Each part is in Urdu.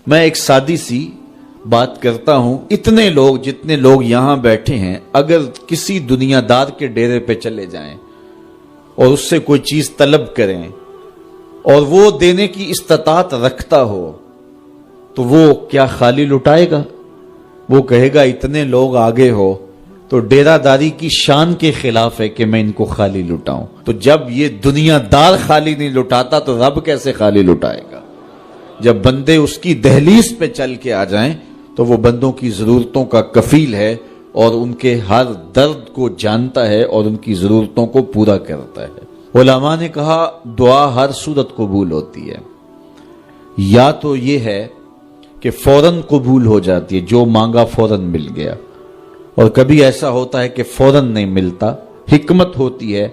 میں ایک سادی سی بات کرتا ہوں، اتنے لوگ جتنے لوگ یہاں بیٹھے ہیں اگر کسی دنیا دار کے ڈیرے پہ چلے جائیں اور اس سے کوئی چیز طلب کریں اور وہ دینے کی استطاعت رکھتا ہو تو وہ کیا خالی لٹائے گا؟ وہ کہے گا اتنے لوگ آگے ہو تو ڈیرہ داری کی شان کے خلاف ہے کہ میں ان کو خالی لٹاؤں۔ تو جب یہ دنیا دار خالی نہیں لٹاتا تو رب کیسے خالی لٹائے گا؟ جب بندے اس کی دہلیز پہ چل کے آ جائیں تو وہ بندوں کی ضرورتوں کا کفیل ہے اور ان کے ہر درد کو جانتا ہے اور ان کی ضرورتوں کو پورا کرتا ہے۔ علماء نے کہا دعا ہر صورت قبول ہوتی ہے، یا تو یہ ہے کہ فوراً قبول ہو جاتی ہے، جو مانگا فوراً مل گیا، اور کبھی ایسا ہوتا ہے کہ فوراً نہیں ملتا، حکمت ہوتی ہے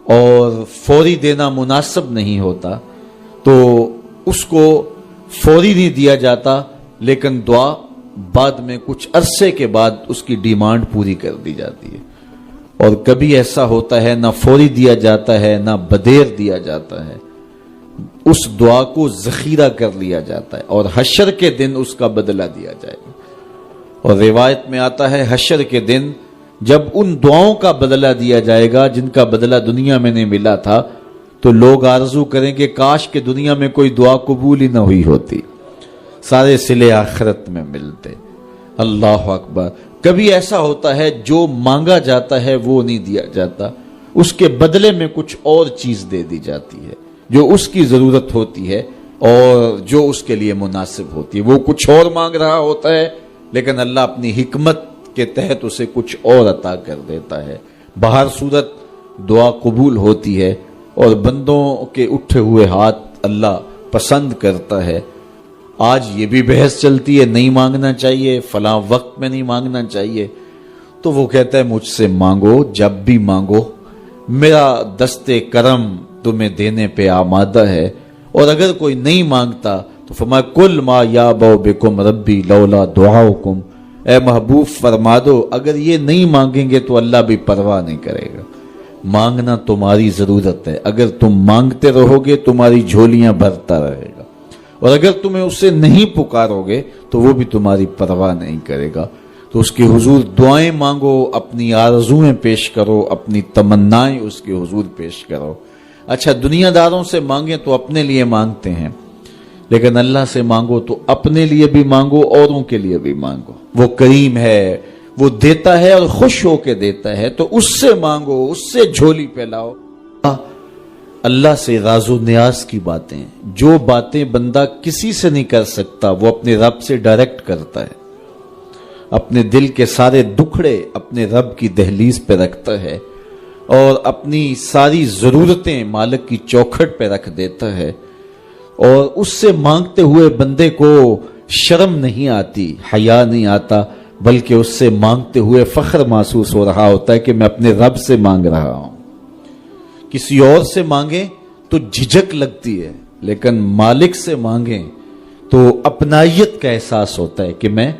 اور فوری دینا مناسب نہیں ہوتا تو اس کو فوری نہیں دیا جاتا، لیکن دعا بعد میں کچھ عرصے کے بعد اس کی ڈیمانڈ پوری کر دی جاتی ہے۔ اور کبھی ایسا ہوتا ہے نہ فوری دیا جاتا ہے نہ بدیر دیا جاتا ہے، اس دعا کو ذخیرہ کر لیا جاتا ہے اور حشر کے دن اس کا بدلہ دیا جائے گا۔ اور روایت میں آتا ہے حشر کے دن جب ان دعاؤں کا بدلہ دیا جائے گا جن کا بدلہ دنیا میں نہیں ملا تھا تو لوگ آرزو کریں کہ کاش کہ دنیا میں کوئی دعا قبول ہی نہ ہوئی ہوتی، سارے صلے آخرت میں ملتے۔ اللہ اکبر۔ کبھی ایسا ہوتا ہے جو مانگا جاتا ہے وہ نہیں دیا جاتا، اس کے بدلے میں کچھ اور چیز دے دی جاتی ہے جو اس کی ضرورت ہوتی ہے اور جو اس کے لیے مناسب ہوتی ہے۔ وہ کچھ اور مانگ رہا ہوتا ہے لیکن اللہ اپنی حکمت کے تحت اسے کچھ اور عطا کر دیتا ہے۔ بہر صورت دعا قبول ہوتی ہے اور بندوں کے اٹھے ہوئے ہاتھ اللہ پسند کرتا ہے۔ آج یہ بھی بحث چلتی ہے نہیں مانگنا چاہیے، فلاں وقت میں نہیں مانگنا چاہیے، تو وہ کہتا ہے مجھ سے مانگو جب بھی مانگو، میرا دست کرم تمہیں دینے پہ آمادہ ہے۔ اور اگر کوئی نہیں مانگتا تو فرمایا کل ما یابو بکم ربی لولا دعاؤکم، اے محبوب فرما دو اگر یہ نہیں مانگیں گے تو اللہ بھی پرواہ نہیں کرے گا۔ مانگنا تمہاری ضرورت ہے، اگر تم مانگتے رہو گے تمہاری جھولیاں بھرتا رہے گا، اور اگر تمہیں اسے نہیں پکارو گے تو وہ بھی تمہاری پرواہ نہیں کرے گا۔ تو اس کے حضور دعائیں مانگو، اپنی آرزویں پیش کرو، اپنی تمنائیں اس کے حضور پیش کرو۔ اچھا دنیا داروں سے مانگیں تو اپنے لیے مانگتے ہیں، لیکن اللہ سے مانگو تو اپنے لیے بھی مانگو، اوروں کے لیے بھی مانگو۔ وہ کریم ہے، وہ دیتا ہے اور خوش ہو کے دیتا ہے، تو اس سے مانگو، اس سے جھولی پھیلاؤ۔ اللہ سے راز و نیاز کی باتیں، جو باتیں بندہ کسی سے نہیں کر سکتا وہ اپنے رب سے ڈائریکٹ کرتا ہے، اپنے دل کے سارے دکھڑے اپنے رب کی دہلیز پہ رکھتا ہے اور اپنی ساری ضرورتیں مالک کی چوکھٹ پہ رکھ دیتا ہے، اور اس سے مانگتے ہوئے بندے کو شرم نہیں آتی، حیا نہیں آتا، بلکہ اس سے مانگتے ہوئے فخر محسوس ہو رہا ہوتا ہے کہ میں اپنے رب سے مانگ رہا ہوں۔ کسی اور سے مانگیں تو جھجک لگتی ہے، لیکن مالک سے مانگیں تو اپنائیت کا احساس ہوتا ہے کہ میں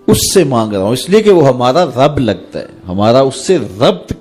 اس سے مانگ رہا ہوں، اس لیے کہ وہ ہمارا رب لگتا ہے، ہمارا اس سے ربط